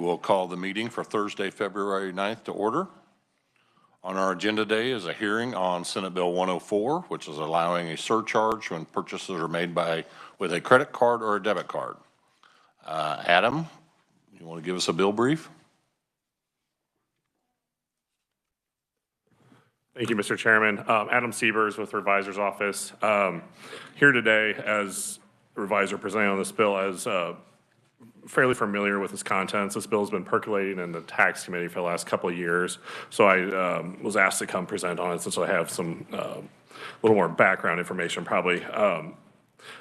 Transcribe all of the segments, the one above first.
We'll call the meeting for Thursday, February 9th to order. On our agenda today is a hearing on Senate Bill 104, which is allowing a surcharge when purchases are made with a credit card or a debit card. Adam, you want to give us a bill brief? Thank you, Mr. Chairman. Adam Siebers with Revisor's Office. Here today as the Revisor presenting on this bill as fairly familiar with its contents. This bill has been percolating in the tax committee for the last couple of years. So I was asked to come present on it since I have some little more background information probably. I'm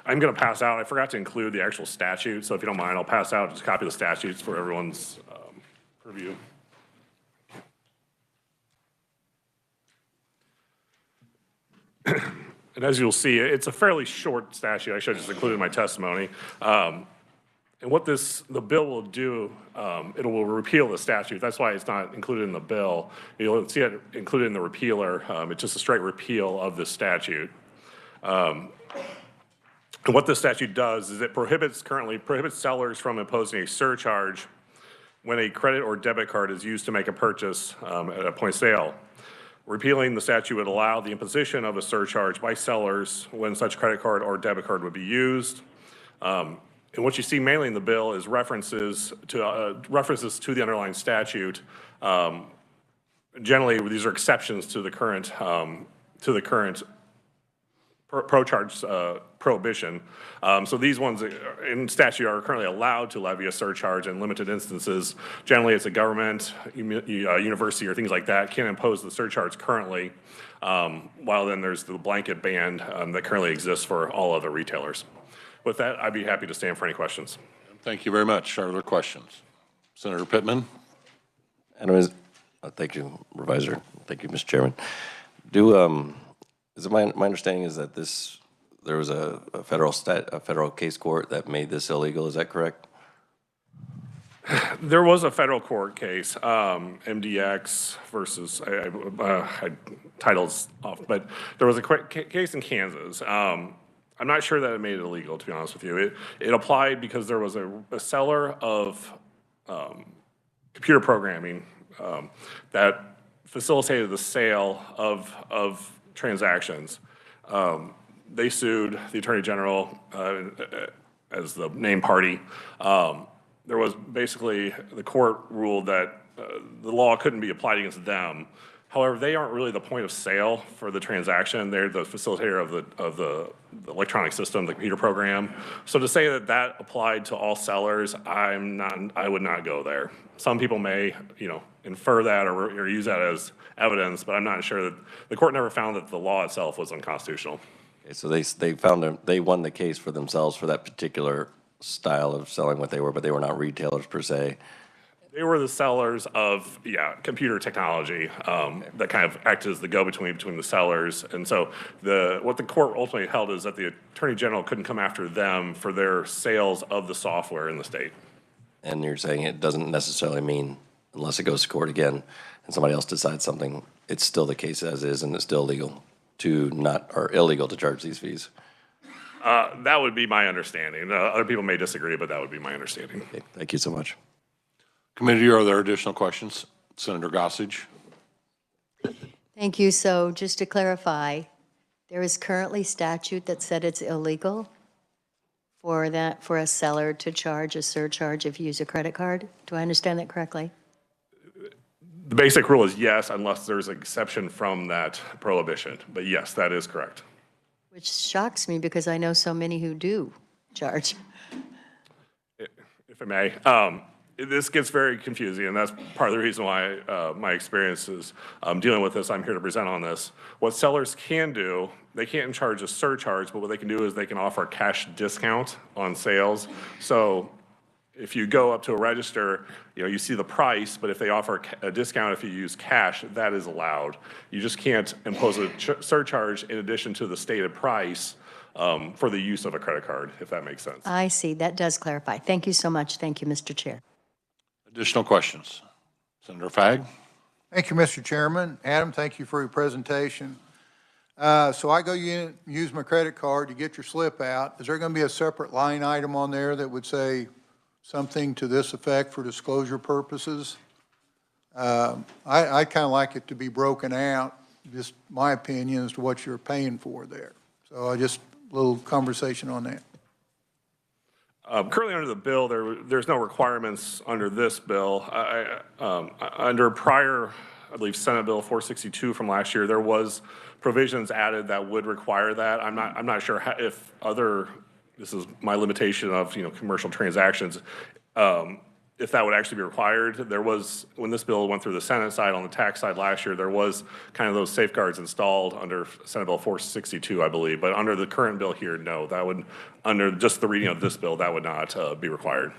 going to pass out, I forgot to include the actual statute. So if you don't mind, I'll pass out just a copy of the statutes for everyone's review. And as you'll see, it's a fairly short statute. I should have just included in my testimony. And what the bill will do, it will repeal the statute. That's why it's not included in the bill. You'll see it included in the repealer. It's just a straight repeal of the statute. And what this statute does is it currently prohibits sellers from imposing a surcharge when a credit or debit card is used to make a purchase at a point of sale. Repealing the statute would allow the imposition of a surcharge by sellers when such credit card or debit card would be used. And what you see mainly in the bill is references to the underlying statute. Generally, these are exceptions to the current pro-charge prohibition. So these ones in statute are currently allowed to levy a surcharge in limited instances. Generally, it's a government, university, or things like that can impose the surcharge currently, while then there's the blanket ban that currently exists for all other retailers. With that, I'd be happy to stand for any questions. Thank you very much. Are there questions? Senator Pittman? Thank you, Revisor. Thank you, Mr. Chairman. Is it my understanding is that there was a federal case court that made this illegal? Is that correct? There was a federal court case, MDX versus titles off, but there was a case in Kansas. I'm not sure that it made it illegal, to be honest with you. It applied because there was a seller of computer programming that facilitated the sale of transactions. They sued the Attorney General as the named party. There was basically, the court ruled that the law couldn't be applied against them. However, they aren't really the point of sale for the transaction. They're the facilitator of the electronic system, the computer program. So to say that applied to all sellers, I would not go there. Some people may, infer that or use that as evidence, but I'm not sure that the court never found that the law itself was unconstitutional. Okay, so they won the case for themselves for that particular style of selling what they were, but they were not retailers per se. They were the sellers of, computer technology that kind of acted as the go-between between the sellers. And so what the court ultimately held is that the Attorney General couldn't come after them for their sales of the software in the state. And you're saying it doesn't necessarily mean, unless it goes to court again and somebody else decides something, it's still the case as is and it's still illegal to charge these fees? That would be my understanding. Other people may disagree, but that would be my understanding. Okay, thank you so much. Committee, are there additional questions? Senator Gossage? Thank you. So just to clarify, there is currently statute that said it's illegal for a seller to charge a surcharge if you use a credit card. Do I understand that correctly? The basic rule is yes, unless there's an exception from that prohibition. But yes, that is correct. Which shocks me because I know so many who do charge. If I may. This gets very confusing, and that's part of the reason why my experience is dealing with this. I'm here to present on this. What sellers can do, they can't charge a surcharge, but what they can do is they can offer a cash discount on sales. So if you go up to a register, you see the price, but if they offer a discount if you use cash, that is allowed. You just can't impose a surcharge in addition to the stated price for the use of a credit card, if that makes sense. I see. That does clarify. Thank you so much. Thank you, Mr. Chair. Additional questions? Senator Fagg? Thank you, Mr. Chairman. Adam, thank you for your presentation. So I go use my credit card to get your slip out. Is there going to be a separate line item on there that would say something to this effect for disclosure purposes. I kind of like it to be broken out, just my opinion as to what you're paying for there. So just a little conversation on that. Currently under the bill, there's no requirements under this bill. Under prior, I believe, Senate Bill 462 from last year, there was provisions added that would require that. I'm not sure if this is my limitation of, commercial transactions, if that would actually be required. There was, when this bill went through the Senate side on the tax side last year, there was kind of those safeguards installed under Senate Bill 462, I believe. But under the current bill here, no, that would, under just the reading of this bill, that would not be required.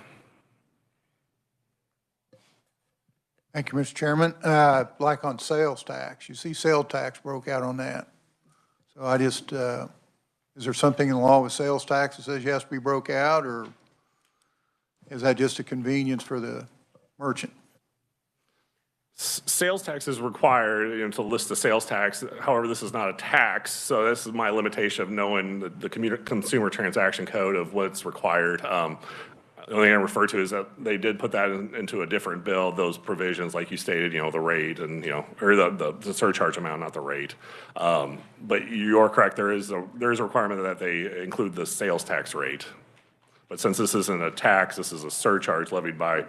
Thank you, Mr. Chairman. Like on sales tax, you see sales tax broke out on that. So I just, is there something in the law with sales tax that says you have to be broke out, or is that just a convenience for the merchant? Sales tax is required, to list the sales tax. However, this is not a tax, so this is my limitation of knowing the consumer transaction code of what's required. The only thing I refer to is that they did put that into a different bill, those provisions, like you stated, the rate and, or the surcharge amount, not the rate. But you are correct, there is a requirement that they include the sales tax rate. But since this isn't a tax, this is a surcharge levied by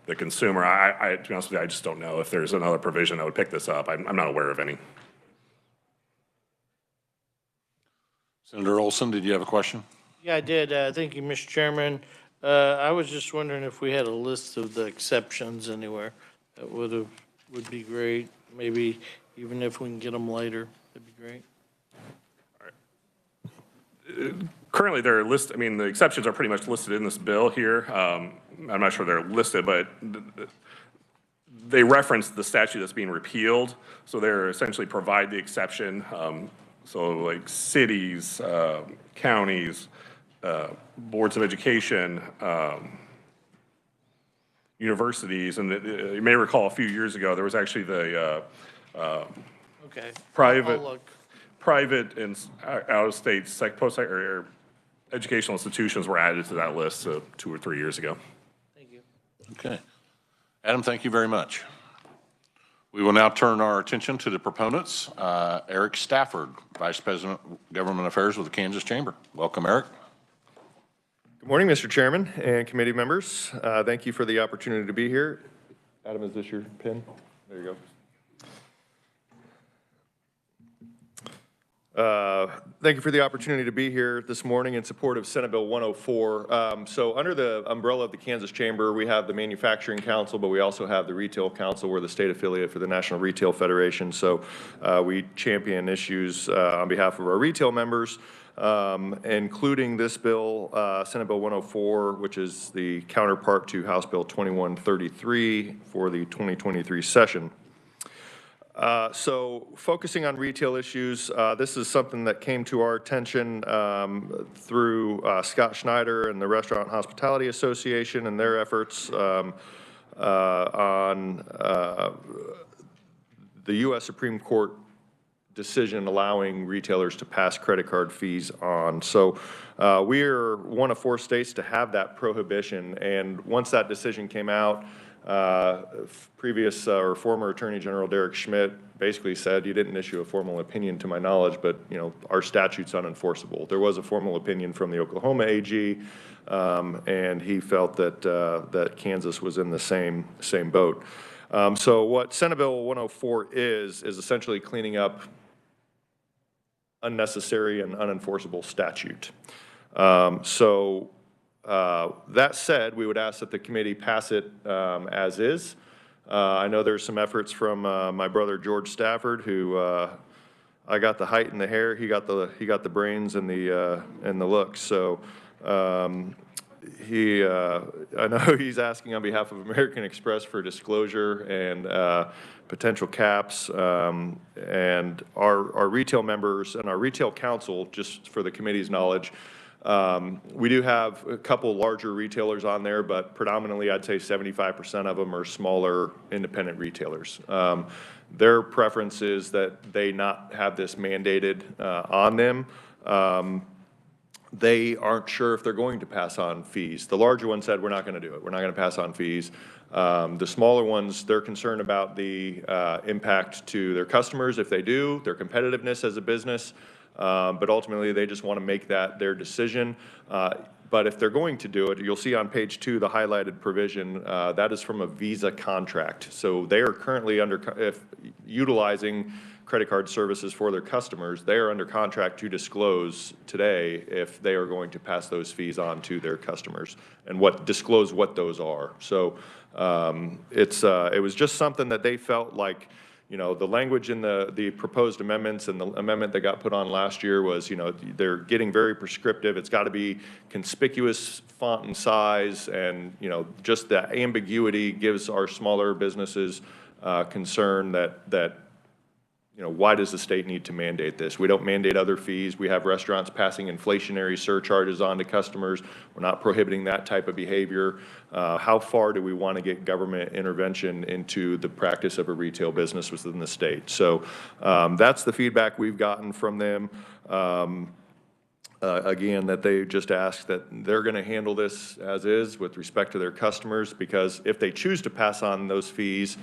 the consumer, to be honest with you, I just don't know if there's another provision that would pick this up. I'm not aware of any. Senator Olson, did you have a question? Yeah, I did. Thank you, Mr. Chairman. I was just wondering if we had a list of the exceptions anywhere. That would be great. Maybe even if we can get them later, that'd be great. All right. Currently, they're listed. I mean, the exceptions are pretty much listed in this bill here. I'm not sure they're listed, but they reference the statute that's being repealed. So they're essentially provide the exception. So like cities, counties, boards of education, universities, and you may recall a few years ago there was actually the Okay. private and out-of-state or educational institutions were added to that list 2 or 3 years ago. Thank you. Okay. Adam, thank you very much. We will now turn our attention to the proponents. Eric Stafford, Vice President, Government Affairs with the Kansas Chamber. Welcome, Eric. Good morning, Mr. Chairman and committee members. Thank you for the opportunity to be here. Adam, is this your pen? There you go. Thank you for the opportunity to be here this morning in support of Senate Bill 104. So under the umbrella of the Kansas Chamber, we have the Manufacturing Council, but we also have the Retail Council. We're the state affiliate for the National Retail Federation. So we champion issues on behalf of our retail members, including this bill, Senate Bill 104, which is the counterpart to House Bill 2133 for the 2023 session. So focusing on retail issues, this is something that came to our attention through Scott Schneider and the Restaurant and Hospitality Association and their efforts on the U.S. Supreme Court decision allowing retailers to pass credit card fees on. So we are one of 4 states to have that prohibition, and once that decision came out, previous or former Attorney General Derek Schmidt basically said, you didn't issue a formal opinion to my knowledge, but our statute's unenforceable. There was a formal opinion from the Oklahoma AG, and he felt that that Kansas was in the same boat. So what Senate Bill 104 is essentially cleaning up unnecessary and unenforceable statute. That said, we would ask that the committee pass it as is. I know there's some efforts from my brother George Stafford, who I got the height and the hair, he got the brains and the looks. So I know he's asking on behalf of American Express for disclosure and potential caps, and our retail members and our retail council, just for the committee's knowledge. We do have a couple larger retailers on there, but predominantly I'd say 75% of them are smaller independent retailers. Their preference is that they not have this mandated on them. they aren't sure if they're going to pass on fees. The larger one said, we're not going to do it. We're not going to pass on fees. The smaller ones, they're concerned about the impact to their customers if they do, their competitiveness as a business, but ultimately they just want to make that their decision. But if they're going to do it, you'll see on page 2 the highlighted provision, that is from a Visa contract. So they are currently utilizing credit card services for their customers. They are under contract to disclose today if they are going to pass those fees on to their customers and disclose what those are. So it was just something that they felt like, you know, the language in the proposed amendments and the amendment that got put on last year was, you know, they're getting very prescriptive. It's got to be conspicuous font and size, and, you know, just that ambiguity gives our smaller businesses concern that you know, why does the state need to mandate this? We don't mandate other fees. We have restaurants passing inflationary surcharges on to customers. We're not prohibiting that type of behavior. How far do we want to get government intervention into the practice of a retail business within the state? So that's the feedback we've gotten from them. Again, that they just ask that they're going to handle this as is with respect to their customers, because if they choose to pass on those fees,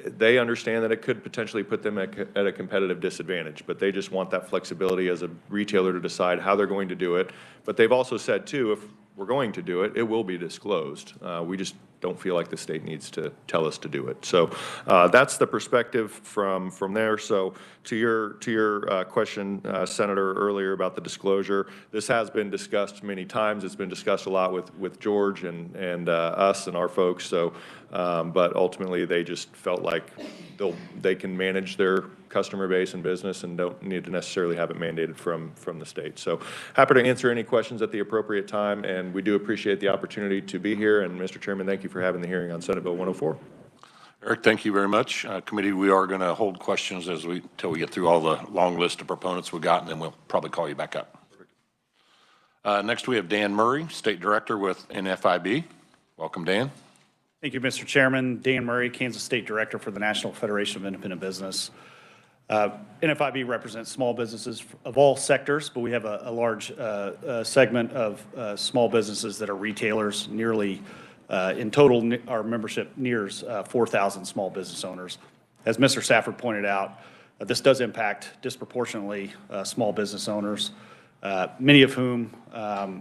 they understand that it could potentially put them at a competitive disadvantage, but they just want that flexibility as a retailer to decide how they're going to do it. But they've also said, too, if we're going to do it, it will be disclosed. We just don't feel like the state needs to tell us to do it. So that's the perspective from there. So to your question, Senator, earlier about the disclosure, this has been discussed many times. It's been discussed a lot with George and us and our folks. So, but ultimately, they just felt like they can manage their customer base and business and don't need to necessarily have it mandated from the state. So happy to answer any questions at the appropriate time, and we do appreciate the opportunity to be here. And Mr. Chairman, thank you for having the hearing on Senate Bill 104. Eric, thank you very much. Committee, we are going to hold questions until we get through all the long list of proponents we got, and then we'll probably call you back up. Next, we have Dan Murray, State Director with NFIB. Welcome, Dan. Thank you, Mr. Chairman. Dan Murray, Kansas State Director for the National Federation of Independent Business. NFIB represents small businesses of all sectors, but we have a large segment of small businesses that are retailers. Nearly, in total, our membership nears 4,000 small business owners. As Mr. Stafford pointed out, this does impact disproportionately small business owners, many of whom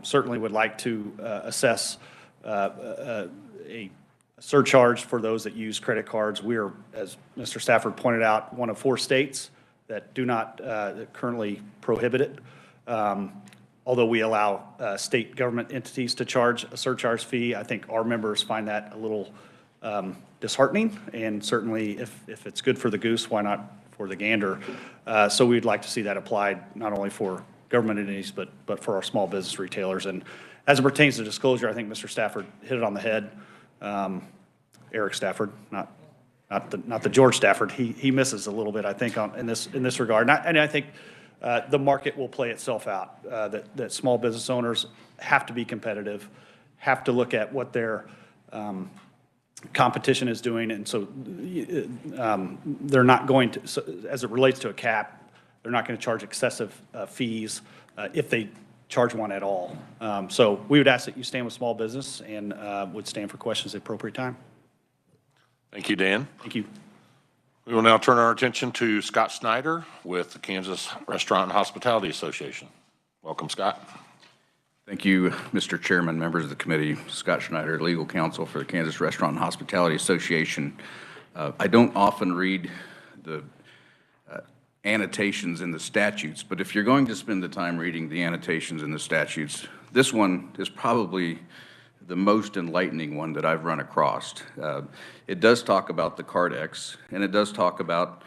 certainly would like to assess a surcharge for those that use credit cards. We are, as Mr. Stafford pointed out, one of 4 states that do not currently prohibit it. Although we allow state government entities to charge a surcharge fee, I think our members find that a little disheartening. And certainly, if it's good for the goose, why not for the gander? So we'd like to see that applied not only for government entities, but for our small business retailers. And as it pertains to disclosure, I think Mr. Stafford hit it on the head. Eric Stafford, not the George Stafford. He misses a little bit, I think, in this regard. And I think the market will play itself out. That small business owners have to be competitive, have to look at what their competition is doing, and so they're not going to. So as it relates to a cap, they're not going to charge excessive fees if they charge one at all. So we would ask that you stand with small business and would stand for questions at the appropriate time. Thank you, Dan. Thank you. We will now turn our attention to Scott Snyder with the Kansas Restaurant and Hospitality Association. Welcome, Scott. Thank you, Mr. Chairman, members of the committee. Scott Schneider, legal counsel for the Kansas Restaurant and Hospitality Association. I don't often read the annotations in the statutes, but if you're going to spend the time reading the annotations in the statutes, this one is probably the most enlightening one that I've run across. It does talk about the Card-X, and it does talk about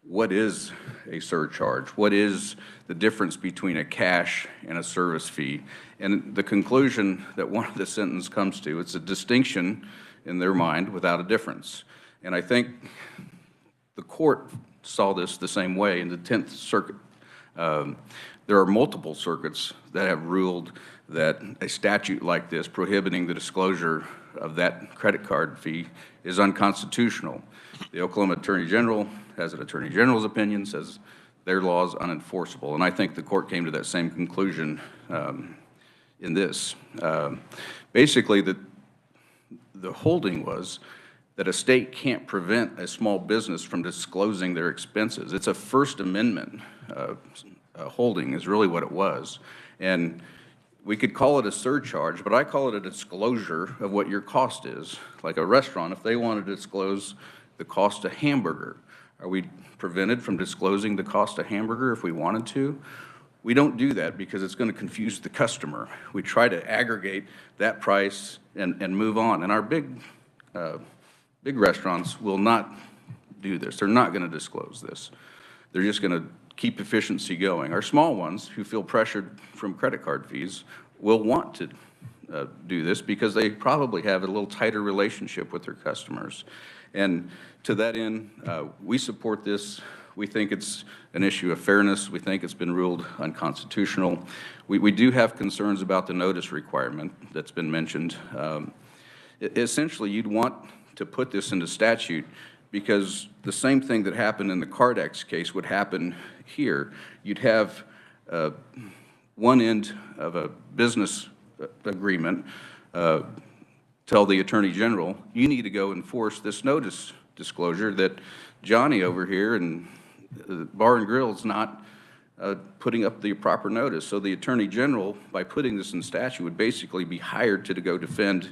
what is a surcharge, what is the difference between a cash and a service fee. And the conclusion that one of the sentence comes to, it's a distinction in their mind without a difference. And I think the court saw this the same way in the 10th Circuit. There are multiple circuits that have ruled that a statute like this prohibiting the disclosure of that credit card fee is unconstitutional. The Oklahoma Attorney General has an Attorney General's opinion, says their law is unenforceable. And I think the court came to that same conclusion in this. Basically, the holding was that a state can't prevent a small business from disclosing their expenses. It's a First Amendment holding is really what it was. And we could call it a surcharge, but I call it a disclosure of what your cost is. Like a restaurant, if they want to disclose the cost of hamburger, are we prevented from disclosing the cost of hamburger if we wanted to? We don't do that because it's going to confuse the customer. We try to aggregate that price and move on. And our big restaurants will not do this. They're not going to disclose this. They're just going to keep efficiency going. Our small ones who feel pressured from credit card fees will want to do this because they probably have a little tighter relationship with their customers. And to that end, we support this. We think it's an issue of fairness. We think it's been ruled unconstitutional. We do have concerns about the notice requirement that's been mentioned. Essentially, you'd want to put this into statute because the same thing that happened in the Cardex case would happen here. You'd have one end of a business agreement tell the Attorney General, you need to go enforce this notice disclosure that Johnny over here and the Bar and Grill is not putting up the proper notice. So the Attorney General, by putting this in statute, would basically be hired to go defend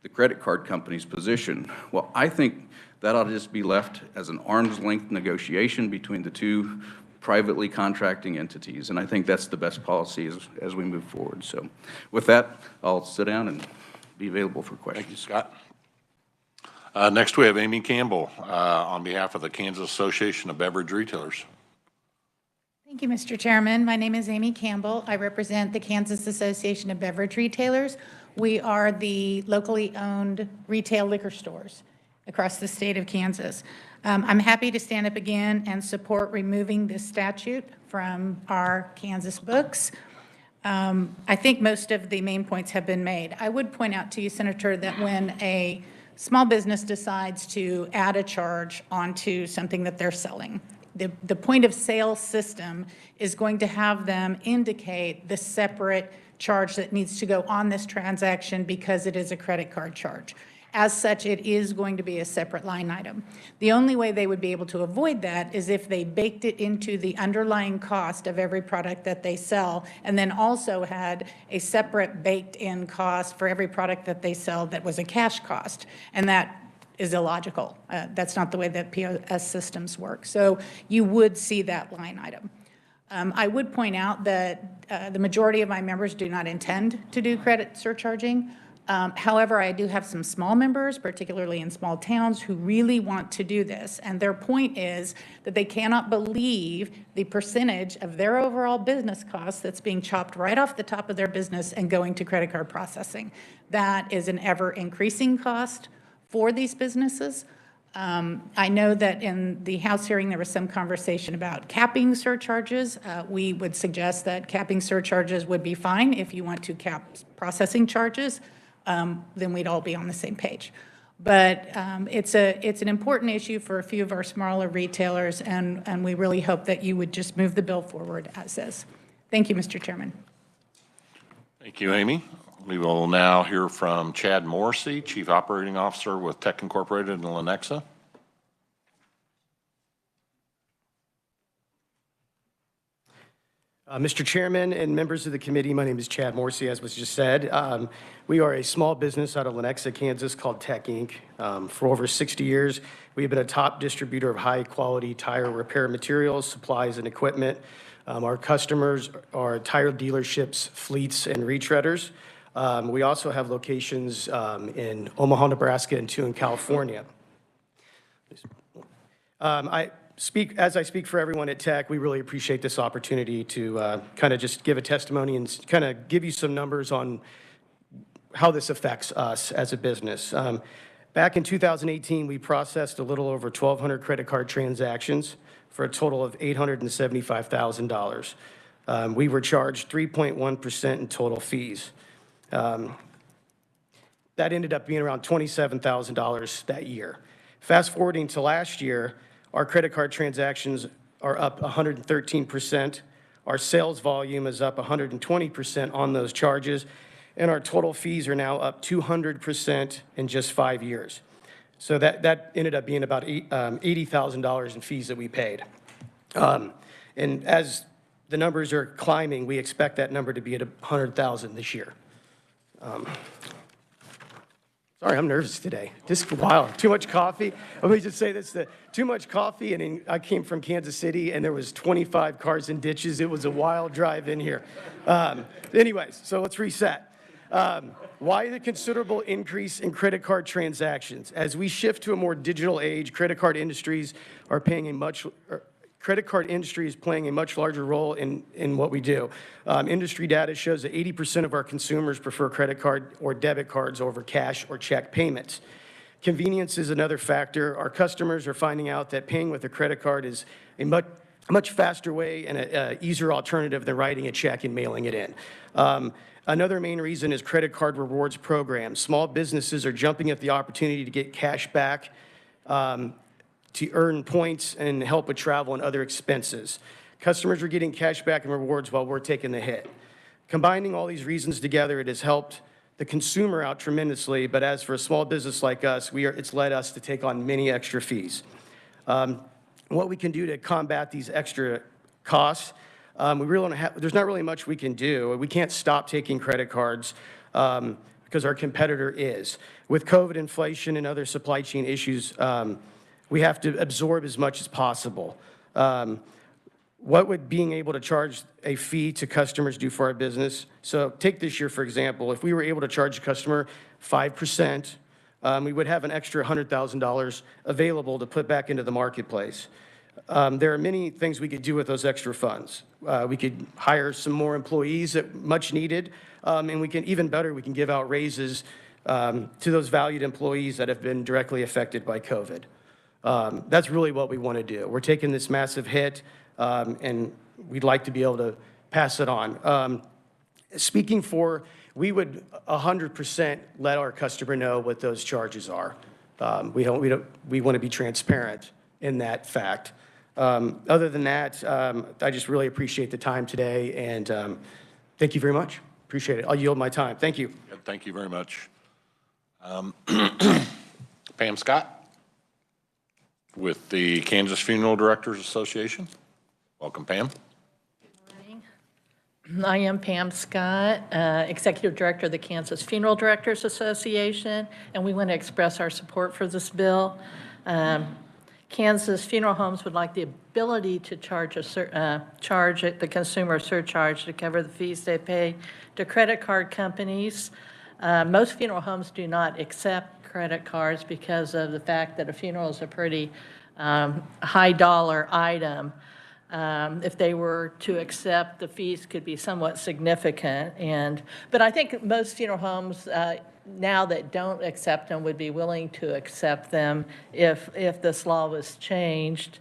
the credit card company's position. Well, I think that ought to just be left as an arm's length negotiation between the two privately contracting entities, and I think that's the best policy as we move forward. So with that, I'll sit down and be available for questions. Thank you, Scott. Next, we have Amy Campbell on behalf of the Kansas Association of Beverage Retailers. Thank you, Mr. Chairman. My name is Amy Campbell. I represent the Kansas Association of Beverage Retailers. We are the locally owned retail liquor stores across the state of Kansas. I'm happy to stand up again and support removing this statute from our Kansas books. I think most of the main points have been made. I would point out to you, Senator, that when a small business decides to add a charge onto something that they're selling, the point of sale system is going to have them indicate the separate charge that needs to go on this transaction because it is a credit card charge. As such, it is going to be a separate line item. The only way they would be able to avoid that is if they baked it into the underlying cost of every product that they sell, and then also had a separate baked-in cost for every product that they sell that was a cash cost. And that is illogical. That's not the way that POS systems work. So you would see that line item. I would point out that the majority of my members do not intend to do credit surcharging. However, I do have some small members, particularly in small towns, who really want to do this. And their point is that they cannot believe the percentage of their overall business costs that's being chopped right off the top of their business and going to credit card processing. That is an ever-increasing cost for these businesses. I know that in the House hearing, there was some conversation about capping surcharges. We would suggest that capping surcharges would be fine. If you want to cap processing charges, then we'd all be on the same page. But it's an important issue for a few of our smaller retailers, and we really hope that you would just move the bill forward as is. Thank you, Mr. Chairman. Thank you, Amy. We will now hear from Chad Morrissey, Chief Operating Officer with Tech Incorporated in Lenexa. Mr. Chairman and members of the committee, my name is Chad Morrissey, as was just said. We are a small business out of Lenexa, Kansas called Tech Inc. For over 60 years, we have been a top distributor of high-quality tire repair materials, supplies, and equipment. Our customers are tire dealerships, fleets, and retreaders. We also have locations in Omaha, Nebraska, and 2 in California. As I speak for everyone at Tech, we really appreciate this opportunity to kind of just give a testimony and kind of give you some numbers on how this affects us as a business. Back in 2018, we processed a little over 1,200 credit card transactions for a total of $875,000. We were charged 3.1% in total fees. That ended up being around $27,000 that year. Fast forwarding to last year, our credit card transactions are up 113%. Our sales volume is up 120% on those charges, and our total fees are now up 200% in just 5 years. So that ended up being about $80,000 in fees that we paid. And as the numbers are climbing, we expect that number to be at 100,000 this year. Sorry, I'm nervous today. Just wild. Too much coffee. Let me just say this, too much coffee, and I came from Kansas City, and there was 25 cars in ditches. It was a wild drive in here. Anyways, so let's reset. Why the considerable increase in credit card transactions? As we shift to a more digital age, credit card industry is playing a much larger role in what we do. Industry data shows that 80% of our consumers prefer credit card or debit cards over cash or check payments. Convenience is another factor. Our customers are finding out that paying with a credit card is a much faster way and an easier alternative than writing a check and mailing it in. Another main reason is credit card rewards programs. Small businesses are jumping at the opportunity to get cash back, to earn points and help with travel and other expenses. Customers are getting cash back and rewards while we're taking the hit. Combining all these reasons together, it has helped the consumer out tremendously, but as for a small business like us, it's led us to take on many extra fees. What we can do to combat these extra costs, there's not really much we can do. We can't stop taking credit cards because our competitor is. With COVID, inflation, and other supply chain issues, we have to absorb as much as possible. What would being able to charge a fee to customers do for our business? So take this year, for example. If we were able to charge a customer 5%, we would have an extra $100,000 available to put back into the marketplace. There are many things we could do with those extra funds. We could hire some more employees that much needed, and we can, even better, we can give out raises to those valued employees that have been directly affected by COVID. That's really what we want to do. We're taking this massive hit, and we'd like to be able to pass it on. Speaking for, we would 100% let our customer know what those charges are. We want to be transparent in that fact. Other than that, I just really appreciate the time today, and thank you very much. Appreciate it. I'll yield my time. Thank you. Yeah, thank you very much. Pam Scott with the Kansas Funeral Directors Association. Welcome, Pam. I am Pam Scott, Executive Director of the Kansas Funeral Directors Association, and we want to express our support for this bill. Kansas funeral homes would like the ability to charge the consumer a surcharge to cover the fees they pay to credit card companies. Most funeral homes do not accept credit cards because of the fact that a funeral is a pretty high dollar item. If they were to accept, the fees could be somewhat significant. But I think most funeral homes now that don't accept them would be willing to accept them if this law was changed.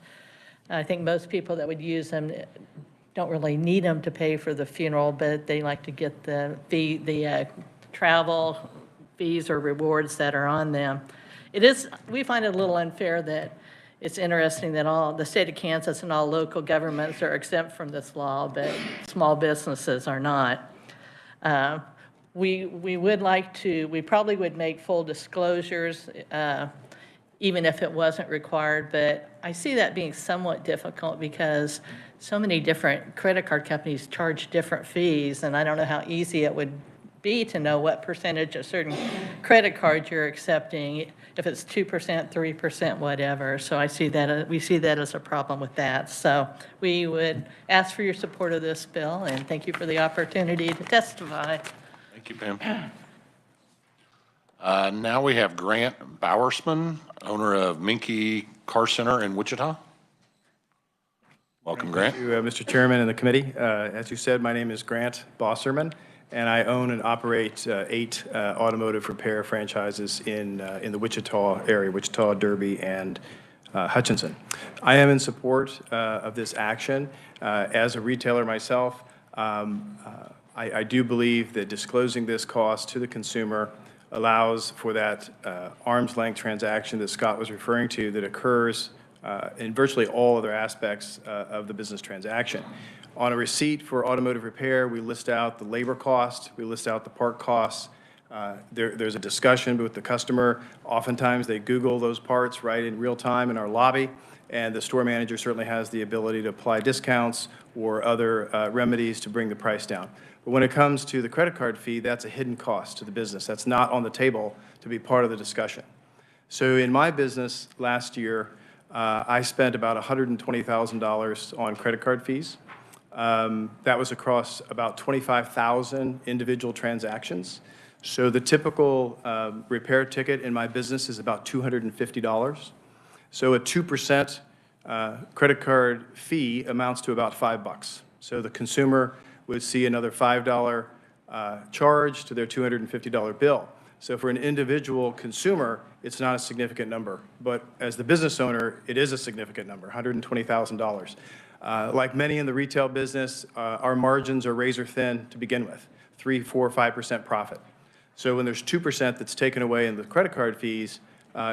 I think most people that would use them don't really need them to pay for the funeral, but they like to get the travel fees or rewards that are on them. We find it a little unfair that it's interesting that all the state of Kansas and all local governments are exempt from this law, but small businesses are not. We probably would make full disclosures even if it wasn't required, but I see that being somewhat difficult because so many different credit card companies charge different fees, and I don't know how easy it would be to know what percentage of certain credit cards you're accepting, if it's 2%, 3%, whatever. So we see that as a problem with that. So we would ask for your support of this bill, and thank you for the opportunity to testify. Thank you, Pam. Now we have Grant Bowersman, owner of Minky Car Center in Wichita. Welcome, Grant. Thank you, Mr. Chairman and the committee. As you said, my name is Grant Bowersman, and I own and operate 8 automotive repair franchises in the Wichita area, Wichita, Derby, and Hutchinson. I am in support of this action. As a retailer myself, I do believe that disclosing this cost to the consumer allows for that arm's length transaction that Scott was referring to that occurs in virtually all other aspects of the business transaction. On a receipt for automotive repair, we list out the labor cost, we list out the part costs. There's a discussion with the customer. Oftentimes, they Google those parts right in real time in our lobby, and the store manager certainly has the ability to apply discounts or other remedies to bring the price down. But when it comes to the credit card fee, that's a hidden cost to the business. That's not on the table to be part of the discussion. So in my business last year, I spent about $120,000 on credit card fees. That was across about 25,000 individual transactions. So the typical repair ticket in my business is about $250. So a 2% credit card fee amounts to about $5. So the consumer would see another $5 charge to their $250 bill. So for an individual consumer, it's not a significant number. But as the business owner, it is a significant number, $120,000. Like many in the retail business, our margins are razor thin to begin with, 3, 4, 5% profit. So when there's 2% that's taken away in the credit card fees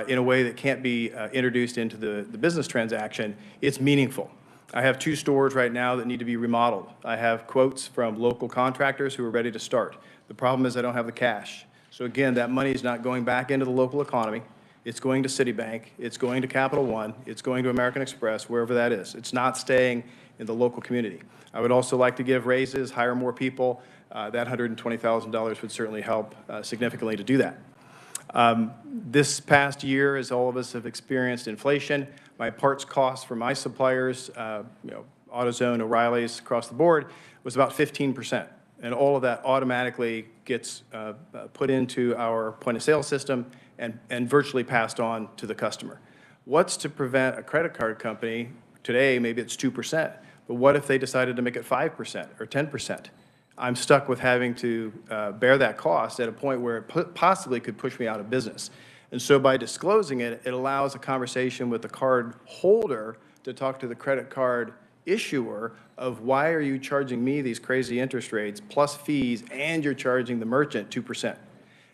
in a way that can't be introduced into the business transaction, it's meaningful. I have 2 stores right now that need to be remodeled. I have quotes from local contractors who are ready to start. The problem is I don't have the cash. So again, that money is not going back into the local economy. It's going to Citibank. It's going to Capital One. It's going to American Express, wherever that is. It's not staying in the local community. I would also like to give raises, hire more people. That $120,000 would certainly help significantly to do that. This past year, as all of us have experienced inflation, my parts cost for my suppliers, AutoZone, O'Reilly's, across the board, was about 15%. And all of that automatically gets put into our point-of-sale system and virtually passed on to the customer. What's to prevent a credit card company, today maybe it's 2%, but what if they decided to make it 5% or 10%? I'm stuck with having to bear that cost at a point where it possibly could push me out of business. And so by disclosing it, it allows a conversation with the card holder to talk to the credit card issuer of why are you charging me these crazy interest rates plus fees and you're charging the merchant 2%.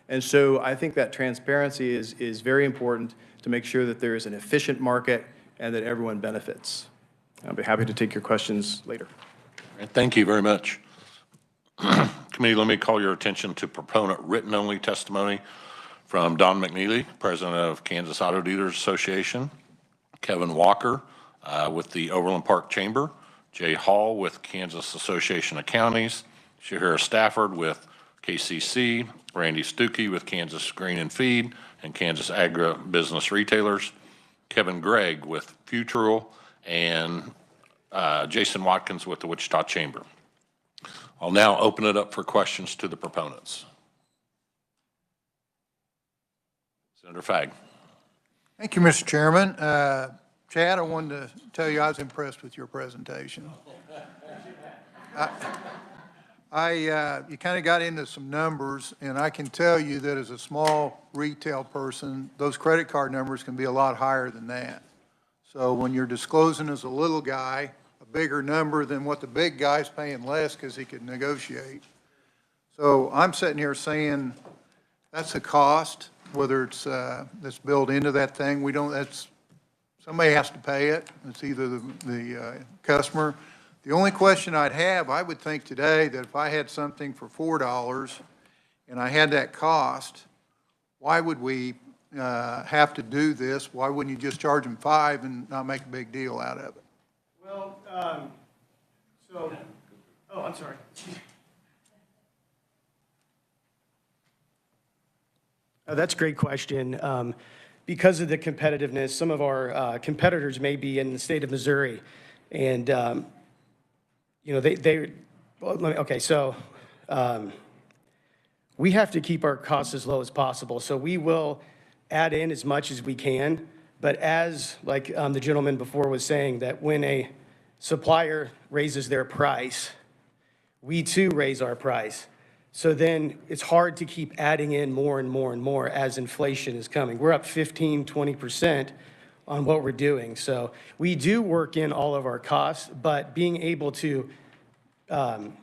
And so I think that transparency is very important to make sure that there is an efficient market and that everyone benefits. I'll be happy to take your questions later. Thank you very much. Committee, let me call your attention to proponent written-only testimony from Don McNeely, President of Kansas Auto Dealers Association, Kevin Walker with the Overland Park Chamber, Jay Hall with Kansas Association of Counties, Shahira Stafford with KCC, Randy Stuckey with Kansas Grain and Feed and Kansas Agribusiness Retailers, Kevin Gregg with Futural, and Jason Watkins with the Wichita Chamber. I'll now open it up for questions to the proponents. Senator Fagg. Thank you, Mr. Chairman. Chad, I wanted to tell you I was impressed with your presentation. You kind of got into some numbers, and I can tell you that as a small retail person, those credit card numbers can be a lot higher than that. So when you're disclosing as a little guy, a bigger number than what the big guy's paying less because he could negotiate. So I'm sitting here saying that's a cost, whether it's that's built into that thing. We don't, that's, somebody has to pay it. It's either the customer. The only question I'd have, I would think today that if I had something for $4 and I had that cost, why would we have to do this? Why wouldn't you just charge them $5 and not make a big deal out of it? Well, I'm sorry. That's a great question. Because of the competitiveness, some of our competitors may be in the state of Missouri, and we have to keep our costs as low as possible. So we will add in as much as we can, but as like the gentleman before was saying, that when a supplier raises their price, we too raise our price. So then it's hard to keep adding in more and more and more as inflation is coming. We're up 15, 20% on what we're doing. So we do work in all of our costs, but being able to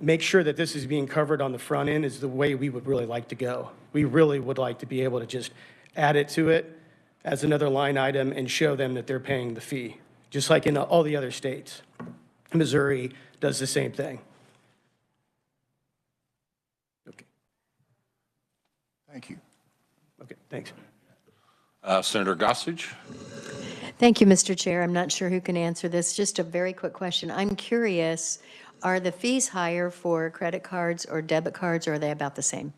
make sure that this is being covered on the front end is the way we would really like to go. We really would like to be able to just add it to it as another line item and show them that they're paying the fee. just like in all the other states. Missouri does the same thing. Okay. Thank you. Okay, thanks. Senator Gossage? Thank you, Mr. Chair. I'm not sure who can answer this. Just a very quick question. I'm curious, are the fees higher for credit cards or debit cards, or are they about the same?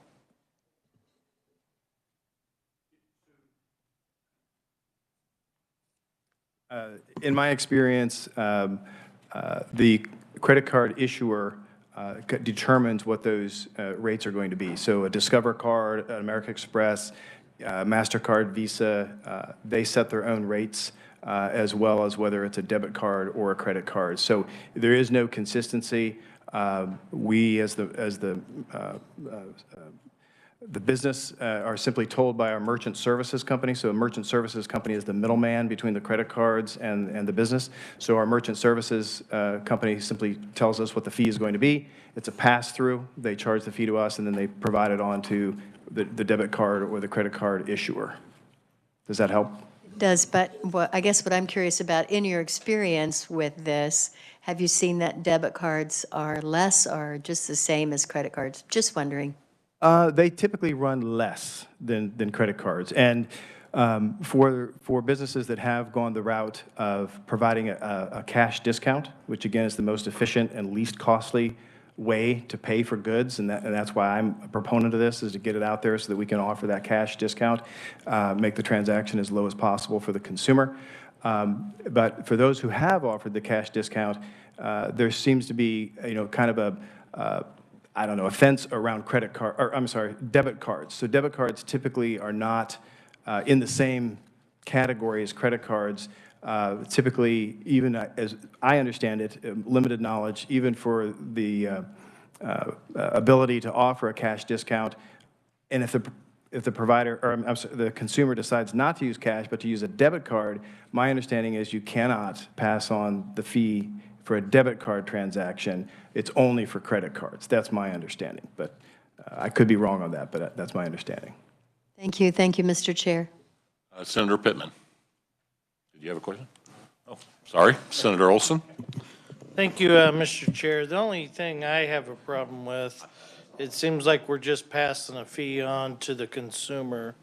In my experience, the credit card issuer determines what those rates are going to be. So a Discover card, an American Express, MasterCard, Visa, they set their own rates, as well as whether it's a debit card or a credit card. So there is no consistency. We, as the business, are simply told by our merchant services company. So a merchant services company is the middleman between the credit cards and the business. So our merchant services company simply tells us what the fee is going to be. It's a pass-through. They charge the fee to us, and then they provide it on to the debit card or the credit card issuer. Does that help? It does, but I guess what I'm curious about, in your experience with this, have you seen that debit cards are less or just the same as credit cards? Just wondering. They typically run less than credit cards. And for businesses that have gone the route of providing a cash discount, which again is the most efficient and least costly way to pay for goods, and that's why I'm a proponent of this, is to get it out there so that we can offer that cash discount, make the transaction as low as possible for the consumer. But for those who have offered the cash discount, there seems to be, kind of a I don't know, a fence around debit cards. So debit cards typically are not in the same category as credit cards. Typically, even as I understand it, limited knowledge, even for the ability to offer a cash discount, and if the provider, or the consumer decides not to use cash but to use a debit card, my understanding is you cannot pass on the fee for a debit card transaction. It's only for credit cards. That's my understanding, but I could be wrong on that, but that's my understanding. Thank you. Thank you, Mr. Chair. Senator Pittman. Did you have a question? Oh, sorry. Senator Olson? Thank you, Mr. Chair. The only thing I have a problem with, it seems like we're just passing a fee on to the consumer.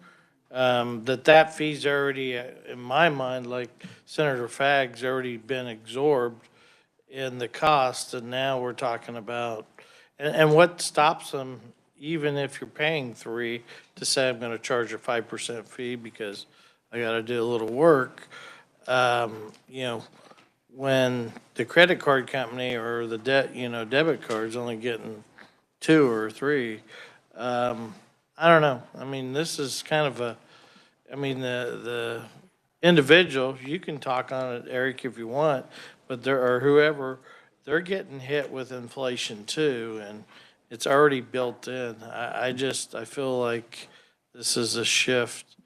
That fee's already, in my mind, like Senator Fagg's already been absorbed in the cost, and now we're talking about, and what stops them, even if you're paying 3, to say I'm going to charge a 5% fee because I got to do a little work. When the credit card company or the debit card's only getting 2 or 3, I don't know. I mean, this is kind of the individual, you can talk on it, Eric, if you want, but whoever, they're getting hit with inflation too, and it's already built in. I feel like this is a shift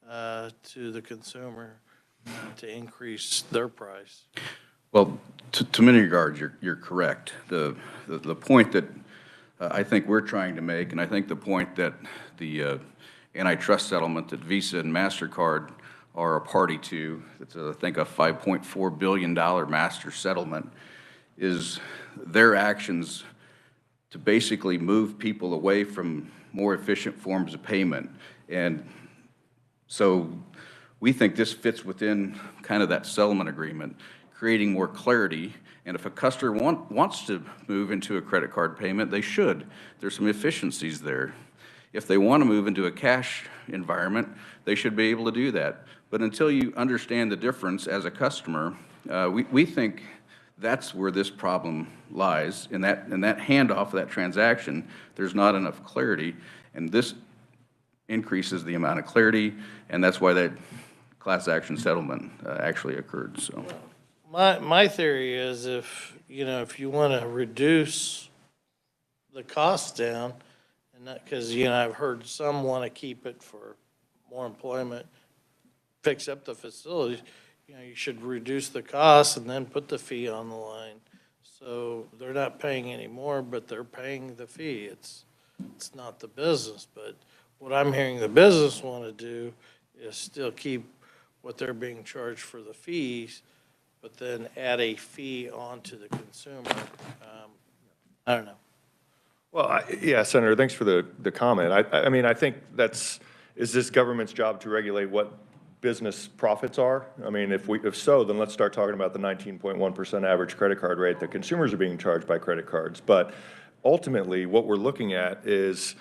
to the consumer to increase their price. Well, to many regards, you're correct. The point that I think we're trying to make, and I think the point that the antitrust settlement that Visa and MasterCard are a party to, it's I think a $5.4 billion master settlement, is their actions to basically move people away from more efficient forms of payment. And so we think this fits within kind of that settlement agreement, creating more clarity. And if a customer wants to move into a credit card payment, they should. There's some efficiencies there. If they want to move into a cash environment, they should be able to do that. But until you understand the difference as a customer, we think that's where this problem lies. In that handoff of that transaction, there's not enough clarity, and this increases the amount of clarity, and that's why that class action settlement actually occurred. So, my theory is if you want to reduce the cost down, and that because I've heard some want to keep it for more employment, fix up the facilities. You should reduce the cost and then put the fee on the line. So they're not paying any more, but they're paying the fee. It's not the business. But what I'm hearing the business want to do is still keep what they're being charged for the fees, but then add a fee onto the consumer. I don't know. Well, yeah, Senator, thanks for the comment. I mean, I think is this government's job to regulate what business profits are? I mean, if so, then let's start talking about the 19.1% average credit card rate that consumers are being charged by credit cards. But ultimately, what we're looking at is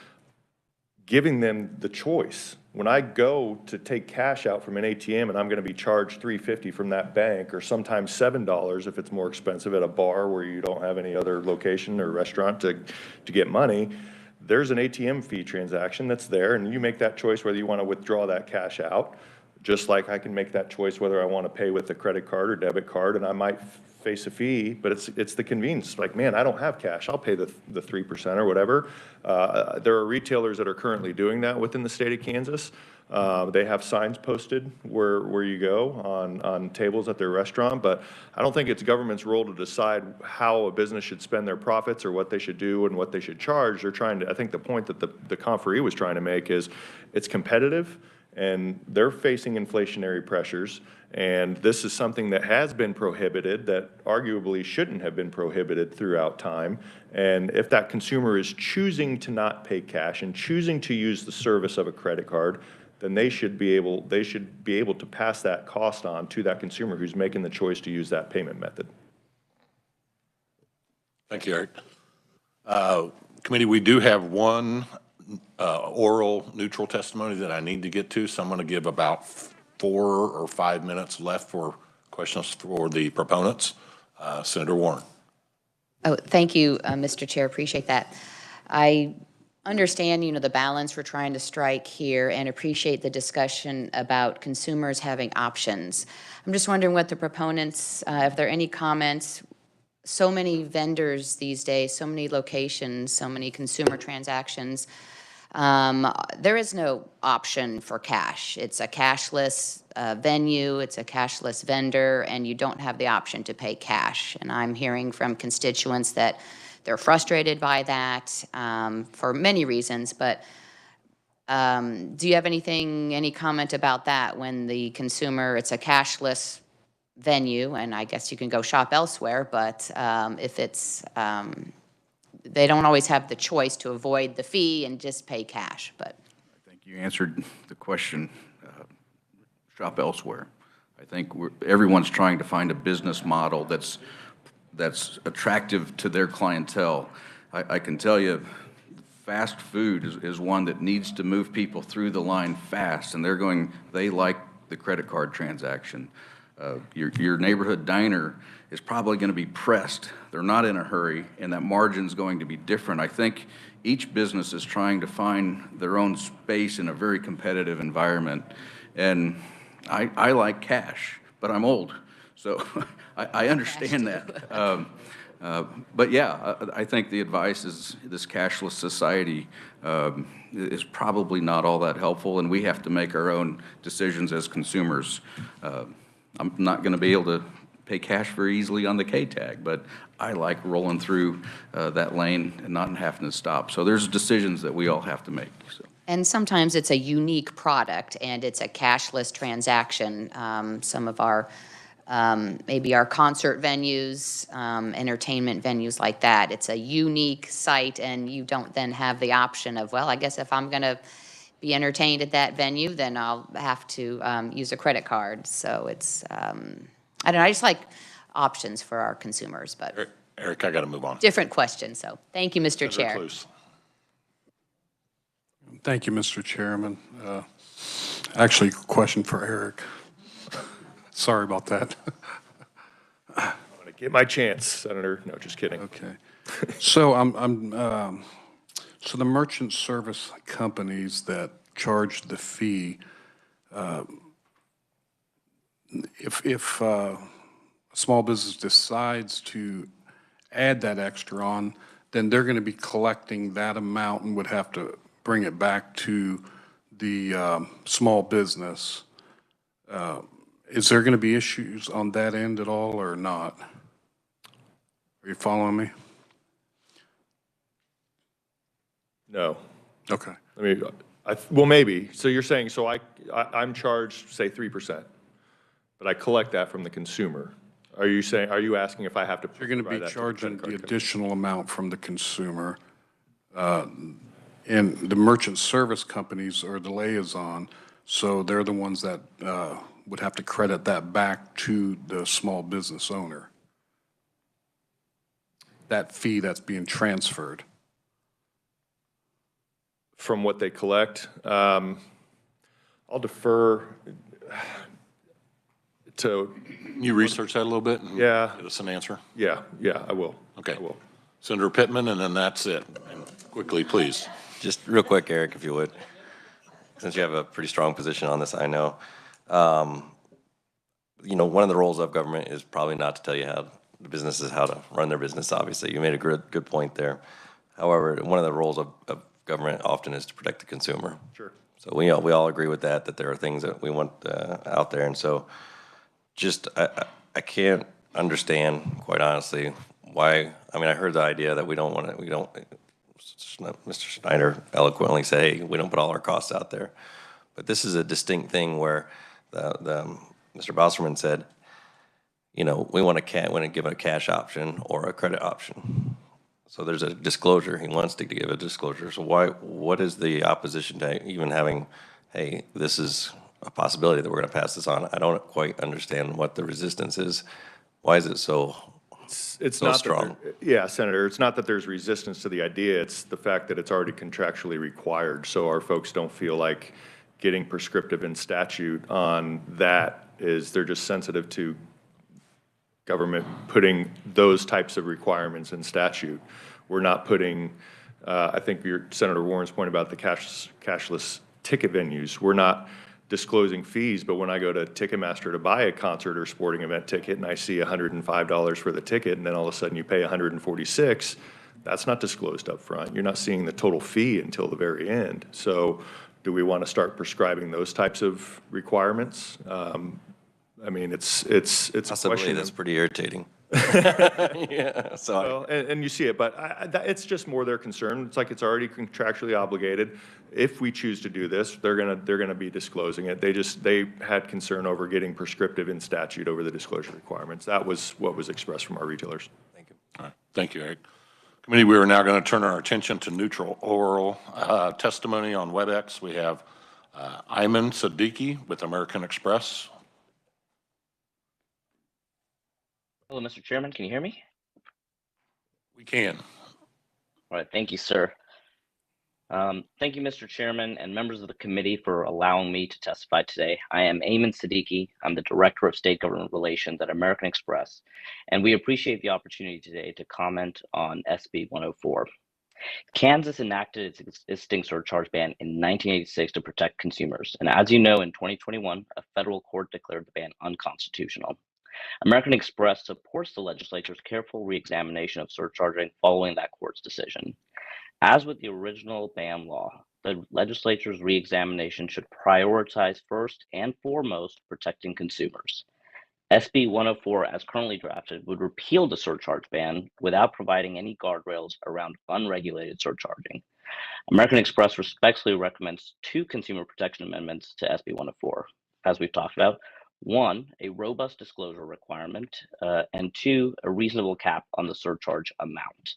giving them the choice. When I go to take cash out from an ATM and I'm going to be charged $3.50 from that bank, or sometimes $7 if it's more expensive at a bar where you don't have any other location or restaurant to get money, there's an ATM fee transaction that's there, and you make that choice whether you want to withdraw that cash out, just like I can make that choice whether I want to pay with a credit card or debit card, and I might face a fee, but it's the convenience. Like, man, I don't have cash. I'll pay the 3% or whatever. There are retailers that are currently doing that within the state of Kansas. They have signs posted where you go on tables at their restaurant, but I don't think it's government's role to decide how a business should spend their profits or what they should do and what they should charge. They're trying to, I think the point that the conferee was trying to make is it's competitive, and they're facing inflationary pressures, and this is something that has been prohibited that arguably shouldn't have been prohibited throughout time. And if that consumer is choosing to not pay cash and choosing to use the service of a credit card, then they should be able to pass that cost on to that consumer who's making the choice to use that payment method. Thank you, Eric. Committee, we do have one oral neutral testimony that I need to get to, so I'm going to give about 4 or 5 minutes left for questions for the proponents. Senator Warren. Oh, thank you, Mr. Chair. Appreciate that. I understand, the balance we're trying to strike here, and appreciate the discussion about consumers having options. I'm just wondering what the proponents, if there are any comments. So many vendors these days, so many locations, so many consumer transactions. There is no option for cash. It's a cashless venue, it's a cashless vendor, and you don't have the option to pay cash. And I'm hearing from constituents that they're frustrated by that for many reasons, but do you have any comment about that when the consumer, it's a cashless venue, and I guess you can go shop elsewhere, but if it's, they don't always have the choice to avoid the fee and just pay cash, but. I think you answered the question, shop elsewhere. I think everyone's trying to find a business model that's attractive to their clientele. I can tell you, fast food is one that needs to move people through the line fast, and they like the credit card transaction. Your neighborhood diner is probably going to be pressed. They're not in a hurry, and that margin's going to be different. I think each business is trying to find their own space in a very competitive environment. And I like cash, but I'm old, so I understand that. But yeah, I think the advice is this cashless society is probably not all that helpful, and we have to make our own decisions as consumers. I'm not going to be able to pay cash very easily on the K-tag, but I like rolling through that lane and not having to stop. So there's decisions that we all have to make. So. And sometimes it's a unique product and it's a cashless transaction. Some of our, maybe our concert venues, entertainment venues like that, it's a unique site, and you don't then have the option of, well, I guess if I'm going to be entertained at that venue, then I'll have to use a credit card. So it's, I don't know, I just like options for our consumers, but. Eric, I got to move on. Different question, so thank you, Mr. Chair. Clues. Thank you, Mr. Chairman. Actually, a question for Eric. Sorry about that. I'm going to get my chance, Senator. No, just kidding. Okay. So so the merchant service companies that charge the fee, if a small business decides to add that extra on, then they're going to be collecting that amount and would have to bring it back to the small business. Is there going to be issues on that end at all or not? Are you following me? No. Okay. I mean, well, maybe. So you're saying, so I'm charged, say, 3%, but I collect that from the consumer. Are you asking if I have to? You're going to provide be that to charging credit the card additional amount from the consumer. And the merchant service companies are the liaison, so they're the ones that would have to credit that back to the small business owner. That fee that's being transferred. from what they collect. I'll defer to. You research that a little bit? And Yeah. Get us an answer? Yeah, I will. Okay. I will. Senator Pittman, and then that's it. And quickly, please. Just real quick, Eric, if you would, since you have a pretty strong position on this, I know. You know, one of the roles of government is probably not to tell you how the businesses how to run their business, obviously. You made a good point there. However, one of the roles of government often is to protect the consumer. Sure. So we all agree with that there are things that we want out there. And so just, I can't understand, quite honestly, why, I mean, I heard the idea that Mr. Schneider eloquently say, hey, we don't put all our costs out there. But this is a distinct thing where Mr. Bosserman said, you know, we want to give a cash option or a credit option. So there's a disclosure. He wants to give a disclosure. So what is the opposition to even having, hey, this is a possibility that we're going to pass this on? I don't quite understand what the resistance is. Why is it so Not strong? Yeah, Senator, it's not that there's resistance to the idea, it's the fact that it's already contractually required, so our folks don't feel like getting prescriptive in statute on that they're just sensitive to government putting those types of requirements in statute. We're not putting, I think Senator Warren's point about the cashless ticket venues, we're not disclosing fees, but when I go to Ticketmaster to buy a concert or sporting event ticket and I see $105 for the ticket and then all of a sudden you pay $146, that's not disclosed up front. You're not seeing the total fee until the very end. So do we want to start prescribing those types of requirements? I mean, it's a question. That's pretty irritating. Yeah, so well, and you see it, but it's just more their concern. It's like it's already contractually obligated. If we choose to do this, they're gonna be disclosing it. They had concern over getting prescriptive in statute over the disclosure requirements. That was what was expressed from our retailers. Thank you. All right. Thank you, Eric. Committee, we are now going to turn our attention to neutral oral testimony on WebEx. We have Ayman Siddiqui with American Express. Hello, Mr. Chairman. Can you hear me? We can. All right. Thank you, sir. Thank you, Mr. Chairman and members of the committee for allowing me to testify today. I am Ayman Siddiqui. I'm the Director of State Government Relations at American Express, and we appreciate the opportunity today to comment on SB 104. Kansas enacted its existing surcharge ban in 1986 to protect consumers, and as you know, in 2021, a federal court declared the ban unconstitutional. American Express supports the legislature's careful reexamination of surcharging following that court's decision. As with the original ban law, the legislature's reexamination should prioritize first and foremost protecting consumers. SB 104, as currently drafted, would repeal the surcharge ban without providing any guardrails around unregulated surcharging. American Express respectfully recommends two consumer protection amendments to SB 104, as we've talked about. One, a robust disclosure requirement, and two, a reasonable cap on the surcharge amount.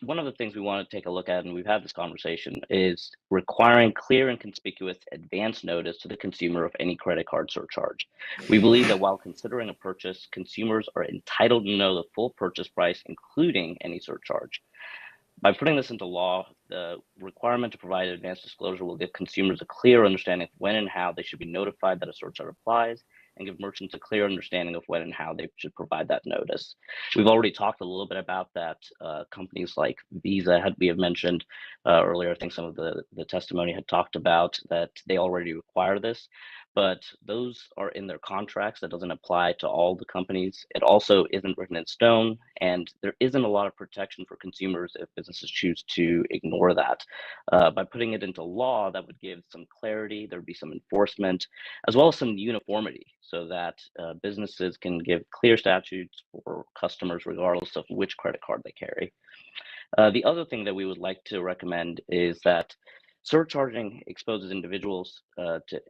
One of the things we want to take a look at, and we've had this conversation, is requiring clear and conspicuous advance notice to the consumer of any credit card surcharge. We believe that while considering a purchase, consumers are entitled to know the full purchase price, including any surcharge. By putting this into law, the requirement to provide advance disclosure will give consumers a clear understanding of when and how they should be notified that a surcharge applies, and give merchants a clear understanding of when and how they should provide that notice. We've already talked a little bit about that. Companies like Visa we have mentioned earlier. I think some of the testimony had talked about that they already require this, but those are in their contracts. That doesn't apply to all the companies. It also isn't written in stone, and there isn't a lot of protection for consumers if businesses choose to ignore that. By putting it into law, that would give some clarity, there'd be some enforcement, as well as some uniformity, so that businesses can give clear statutes for customers regardless of which credit card they carry. The other thing that we would like to recommend is that surcharging exposes individuals to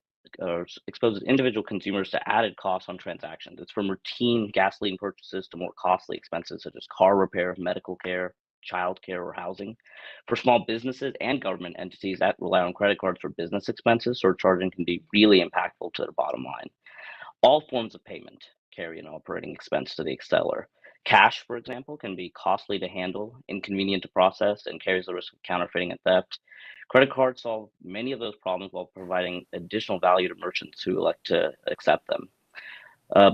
exposes individual consumers to added costs on transactions. It's from routine gasoline purchases to more costly expenses such as car repair, medical care, child care, or housing. For small businesses and government entities that rely on credit cards for business expenses, surcharging can be really impactful to their bottom line. All forms of payment carry an operating expense to the seller. Cash, for example, can be costly to handle, inconvenient to process, and carries the risk of counterfeiting and theft. Credit cards solve many of those problems while providing additional value to merchants who elect to accept them.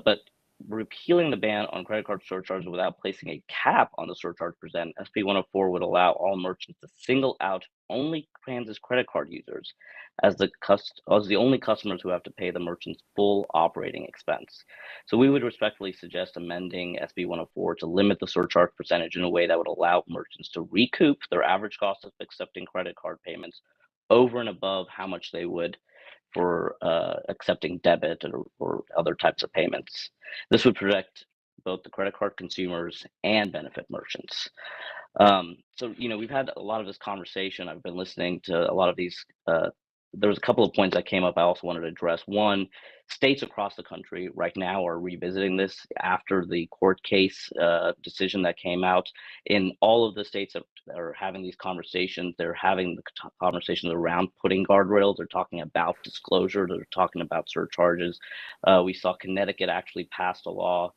But repealing the ban on credit card surcharges without placing a cap on the surcharge percent, SB 104 would allow all merchants to single out only Kansas credit card users as the only customers who have to pay the merchant's full operating expense. So we would respectfully suggest amending SB 104 to limit the surcharge percentage in a way that would allow merchants to recoup their average cost of accepting credit card payments over and above how much they would for accepting debit or other types of payments. This would protect both the credit card consumers and benefit merchants. So, we've had a lot of this conversation. I've been listening to a lot of these. There was a couple of points that came up I also wanted to address. One, states across the country right now are revisiting this after the court case decision that came out. In all of the states that are having these conversations, they're having the conversations around putting guardrails. They're talking about disclosure. They're talking about surcharges. We saw Connecticut actually passed a law.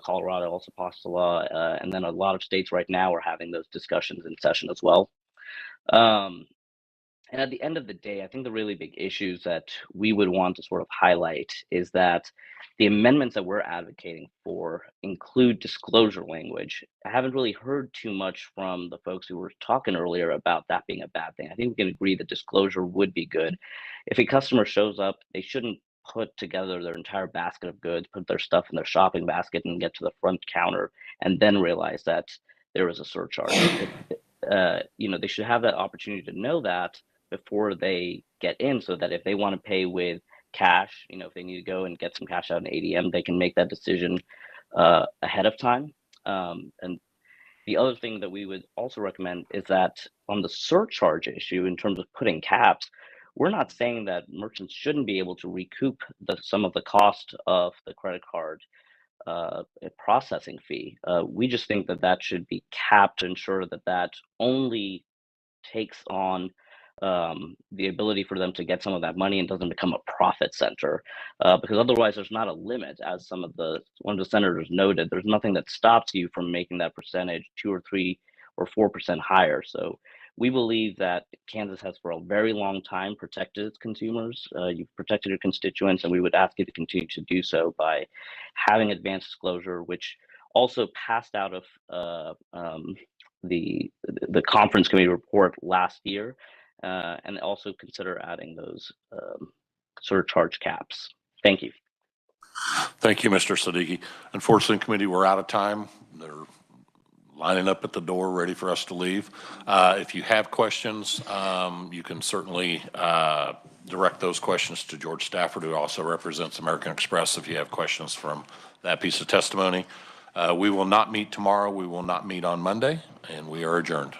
Colorado also passed a law. And then a lot of states right now are having those discussions in session as well. And at the end of the day, I think the really big issues that we would want to sort of highlight is that the amendments that we're advocating for include disclosure language. I haven't really heard too much from the folks who were talking earlier about that being a bad thing. I think we can agree that disclosure would be good. If a customer shows up, they shouldn't put together their entire basket of goods, put their stuff in their shopping basket and get to the front counter and then realize that there is a surcharge. They should have that opportunity to know that before they get in, so that if they want to pay with cash, if they need to go and get some cash out in ATM, they can make that decision ahead of time. And the other thing that we would also recommend is that on the surcharge issue, in terms of putting caps, we're not saying that merchants shouldn't be able to recoup some of the cost of the credit card processing fee. We just think that should be capped to ensure that only takes on the ability for them to get some of that money and doesn't become a profit center, because otherwise there's not a limit. As one of the senators noted, there's nothing that stops you from making that percentage 2 or 3 or 4% higher. So we believe that Kansas has for a very long time protected its consumers. You've protected your constituents, and we would ask you to continue to do so by having advanced disclosure, which also passed out of the conference committee report last year, and also consider adding those surcharge caps. Thank you. Thank you, Mr. Siddiqui. Unfortunately, committee, we're out of time. They're lining up at the door, ready for us to leave. If you have questions, you can certainly direct those questions to George Stafford, who also represents American Express, if you have questions from that piece of testimony. We will not meet tomorrow. We will not meet on Monday, and we are adjourned.